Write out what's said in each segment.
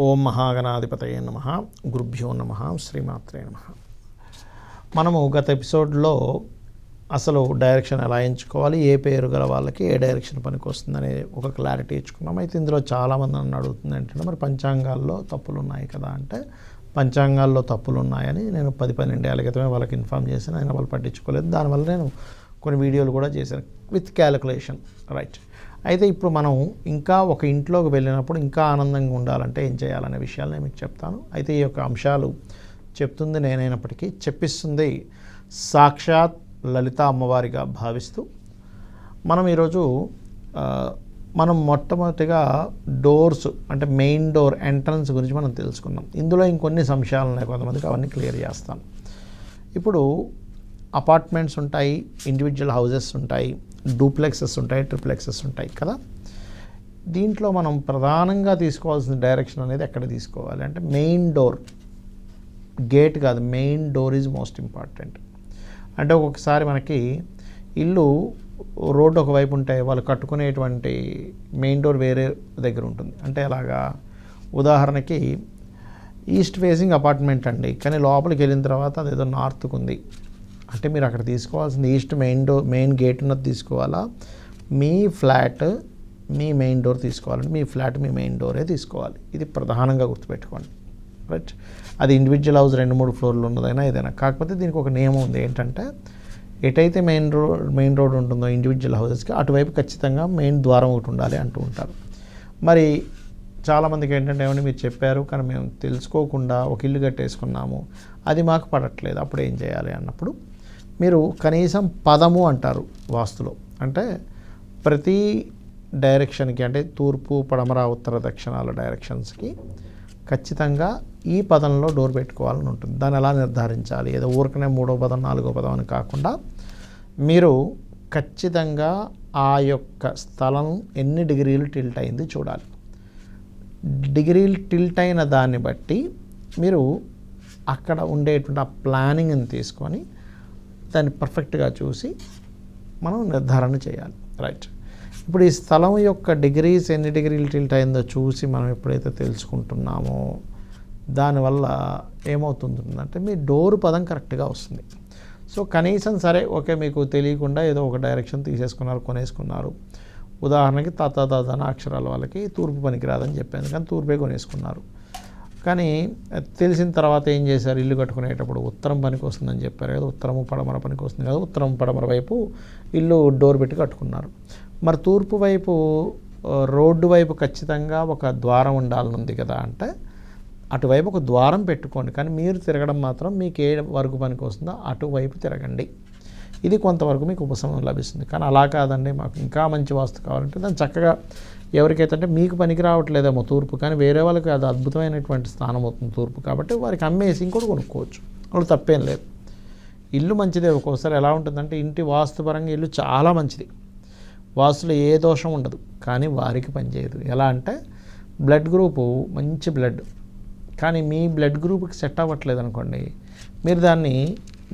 ఓం మహాగణాధిపతయే నమః. గురుభ్యో నమః. శ్రీమాత్రే నమః. మనము గత ఎపిసోడ్లో అసలు డైరెక్షన్ ఎలా ఎంచుకోవాలి, ఏ పేరు గల వాళ్ళకి ఏ డైరెక్షన్ పనికి వస్తుందనే ఒక క్లారిటీ ఇచ్చుకున్నాం. అయితే ఇందులో చాలామంది నన్ను అడుగుతుంది ఏంటంటే, మరి పంచాంగాల్లో తప్పులు ఉన్నాయి కదా అంటే, పంచాంగాల్లో తప్పులు ఉన్నాయని నేను 10-12 ఏళ్ళ క్రితమే వాళ్ళకి ఇన్ఫామ్ చేశాను. అయినా వాళ్ళు పట్టించుకోలేదు. దానివల్ల నేను కొన్ని వీడియోలు కూడా చేశాను విత్ క్యాలిక్యులేషన్, రైట్. అయితే ఇప్పుడు మనం ఇంకా ఒక ఇంట్లోకి వెళ్ళినప్పుడు ఇంకా ఆనందంగా ఉండాలంటే ఏం చేయాలనే విషయాలు నేను మీకు చెప్తాను. అయితే ఈ యొక్క అంశాలు చెప్తుంది నేనైనప్పటికీ చెప్పిస్తుంది సాక్షాత్ లలిత అమ్మవారిగా భావిస్తూ మనం ఈరోజు మనం మొట్టమొదటిగా డోర్స్ అంటే మెయిన్ డోర్ ఎంట్రన్స్ గురించి మనం తెలుసుకున్నాం. ఇందులో ఇంకొన్ని సంశయాలు ఉన్నాయి, కొంతమందికి అవన్నీ క్లియర్ చేస్తాను. ఇప్పుడు అపార్ట్మెంట్స్ ఉంటాయి, ఇండివిజువల్ హౌసెస్ ఉంటాయి, డూప్లెక్సెస్ ఉంటాయి, ట్రిప్లెక్సెస్ ఉంటాయి కదా. దీంట్లో మనం ప్రధానంగా తీసుకోవాల్సిన డైరెక్షన్ అనేది ఎక్కడ తీసుకోవాలి అంటే మెయిన్ డోర్, గేట్ కాదు, main door is most important. అంటే ఒక్కొక్కసారి మనకి ఇల్లు రోడ్డు ఒకవైపు ఉంటే వాళ్ళు కట్టుకునేటువంటి మెయిన్ డోర్ వేరే దగ్గర ఉంటుంది. అంటే అలాగా ఉదాహరణకి ఈస్ట్ ఫేసింగ్ అపార్ట్మెంట్ అండి, కానీ లోపలికి వెళ్ళిన తర్వాత అదేదో నార్త్కు ఉంది అంటే మీరు అక్కడ తీసుకోవాల్సింది ఈస్ట్ మెయిన్ గేట్ ఉన్నది తీసుకోవాలా, మీ ఫ్లాట్ మీ మెయిన్ డోర్ తీసుకోవాలంటే మీ ఫ్లాట్ మీ మెయిన్ డోరే తీసుకోవాలి. ఇది ప్రధానంగా గుర్తుపెట్టుకోండి, రైట్. అది ఇండివిజువల్ హౌస్ 2-3 ఫ్లోర్లు ఉన్నదైనా ఏదైనా. కాకపోతే దీనికి ఒక నియమం ఉంది ఏంటంటే, ఎటైతే మెయిన్ రోడ్ ఉంటుందో ఇండివిజువల్ హౌసెస్కి అటువైపు ఖచ్చితంగా మెయిన్ ద్వారం ఒకటి ఉండాలి అంటూ ఉంటారు. మరి చాలామందికి ఏంటంటే ఏమని మీరు చెప్పారు కానీ మేము తెలుసుకోకుండా ఒక ఇల్లు కట్టేసుకున్నాము, అది మాకు పడట్లేదు, అప్పుడు ఏం చేయాలి అన్నప్పుడు మీరు కనీసం పదము అంటారు వాస్తులో. అంటే ప్రతి డైరెక్షన్కి అంటే తూర్పు, పడమర, ఉత్తర, దక్షిణాల డైరెక్షన్స్కి ఖచ్చితంగా ఈ పదంలో డోర్ పెట్టుకోవాలని ఉంటుంది. దాన్ని ఎలా నిర్ధారించాలి, ఏదో ఊరికనే 3వ పదం 4వ పదం అని కాకుండా మీరు ఖచ్చితంగా ఆ యొక్క స్థలం ఎన్ని డిగ్రీలు టిల్ట్ అయింది చూడాలి. డిగ్రీలు టిల్ట్ అయిన దాన్ని బట్టి మీరు అక్కడ ఉండేటువంటి ఆ ప్లానింగ్ని తీసుకొని దాన్ని పర్ఫెక్ట్గా చూసి మనం నిర్ధారణ చేయాలి, రైట్. ఇప్పుడు ఈ స్థలం యొక్క డిగ్రీస్ ఎన్ని డిగ్రీలు టిల్ట్ అయిందో చూసి మనం ఎప్పుడైతే తెలుసుకుంటున్నామో దానివల్ల ఏమవుతుందంటే మీ డోరు పదం కరెక్ట్గా వస్తుంది. సో కనీసం సరే ఓకే, మీకు తెలియకుండా ఏదో ఒక డైరెక్షన్ తీసేసుకున్నారు, కొనేసుకున్నారు. ఉదాహరణకి తాత అక్షరాల వాళ్ళకి తూర్పు పనికిరాదని చెప్పాను, కానీ తూర్పే కొనేసుకున్నారు. కానీ తెలిసిన తర్వాత ఏం చేశారు, ఇల్లు కట్టుకునేటప్పుడు ఉత్తరం పనికి వస్తుందని చెప్పారు కదా, ఉత్తరము పడమర పనికి వస్తుంది కదా, ఉత్తరం పడమర వైపు ఇల్లు డోర్ పెట్టి కట్టుకున్నారు. మరి తూర్పు వైపు రోడ్డు వైపు ఖచ్చితంగా ఒక ద్వారం ఉండాలని ఉంది కదా అంటే అటువైపు ఒక ద్వారం పెట్టుకోండి, కానీ మీరు తిరగడం మాత్రం మీకు ఏ వరకు పనికి వస్తుందో అటువైపు తిరగండి. ఇది కొంతవరకు మీకు ఉపశమనం లభిస్తుంది. కానీ అలా కాదండి, మాకు ఇంకా మంచి వాస్తు కావాలంటే దాన్ని చక్కగా ఎవరికైతే అంటే మీకు పనికి రావట్లేదేమో తూర్పు, కానీ వేరే వాళ్ళకి అది అద్భుతమైనటువంటి స్థానం అవుతుంది తూర్పు, కాబట్టి వారికి అమ్మేసి ఇంకోటి కొనుక్కోవచ్చు, అలా తప్పేం లేదు. ఇల్లు మంచిదే. ఒక్కోసారి ఎలా ఉంటుందంటే ఇంటి వాస్తుపరంగా ఇల్లు చాలా మంచిది, వాస్తులో ఏ దోషం ఉండదు, కానీ వారికి పనిచేయదు. ఎలా అంటే బ్లడ్ గ్రూపు మంచి బ్లడ్, కానీ మీ బ్లడ్ గ్రూప్కి సెట్ అవ్వట్లేదు అనుకోండి, మీరు దాన్ని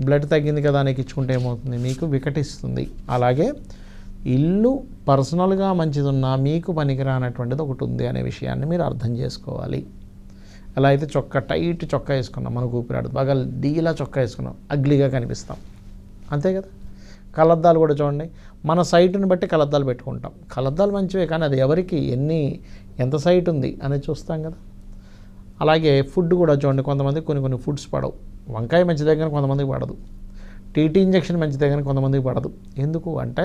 బ్లడ్ తగ్గింది కదా అని ఇచ్చుకుంటే ఏమవుతుంది, మీకు వికటిస్తుంది. అలాగే ఇల్లు పర్సనల్గా మంచిది ఉన్నా మీకు పనికిరానటువంటిది ఒకటి ఉంది అనే విషయాన్ని మీరు అర్థం చేసుకోవాలి. ఎలా అయితే టైట్ చొక్కా వేసుకున్నాం, మనకు ఊపిరాడు బాగా డీలా చొక్కా వేసుకున్నాం, అగ్లీగా కనిపిస్తాం, అంతే కదా. కలద్దాలు కూడా చూడండి, మన సైటుని బట్టి కలద్దాలు పెట్టుకుంటాం. కలద్దాలు మంచివే, కానీ అది ఎవరికి ఎంత సైట్ ఉంది అనేది చూస్తాం కదా. అలాగే ఫుడ్ కూడా చూడండి, కొంతమందికి కొన్ని ఫుడ్స్ పడవు. వంకాయ మంచిదే కానీ కొంతమందికి పడదు, టీటీ ఇంజెక్షన్ మంచిదే కానీ కొంతమందికి పడదు. ఎందుకు అంటే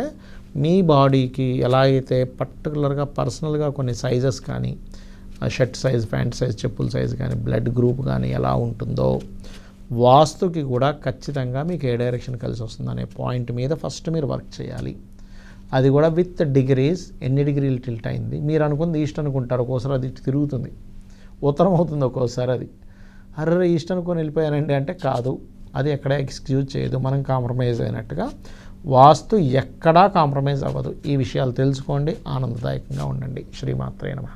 మీ బాడీకి ఎలా అయితే పర్టికులర్గా పర్సనల్గా కొన్ని సైజెస్ కానీ షర్ట్ సైజ్, ప్యాంట్ సైజ్, చెప్పుల సైజ్ కానీ బ్లడ్ గ్రూప్ కానీ ఎలా ఉంటుందో వాస్తుకి కూడా ఖచ్చితంగా మీకు ఏ డైరెక్షన్ కలిసి వస్తుందనే పాయింట్ మీద ఫస్ట్ మీరు వర్క్ చేయాలి. అది కూడా విత్ డిగ్రీస్, ఎన్ని డిగ్రీలు టిల్ట్ అయింది. మీరు అనుకుంది ఈస్ట్ అనుకుంటారు, ఒక్కోసారి అది తిరుగుతుంది, ఉత్తరం అవుతుంది ఒక్కోసారి. అది అర్రే ఈస్ట్ అనుకొని వెళ్ళిపోయానండి అంటే కాదు, అది ఎక్కడ ఎక్స్క్యూజ్ చేయదు, మనం కాంప్రమైజ్ అయినట్టుగా. వాస్తు ఎక్కడా కాంప్రమైజ్ అవ్వదు. ఈ విషయాలు తెలుసుకోండి, ఆనందదాయకంగా ఉండండి. శ్రీమాత్రే నమః.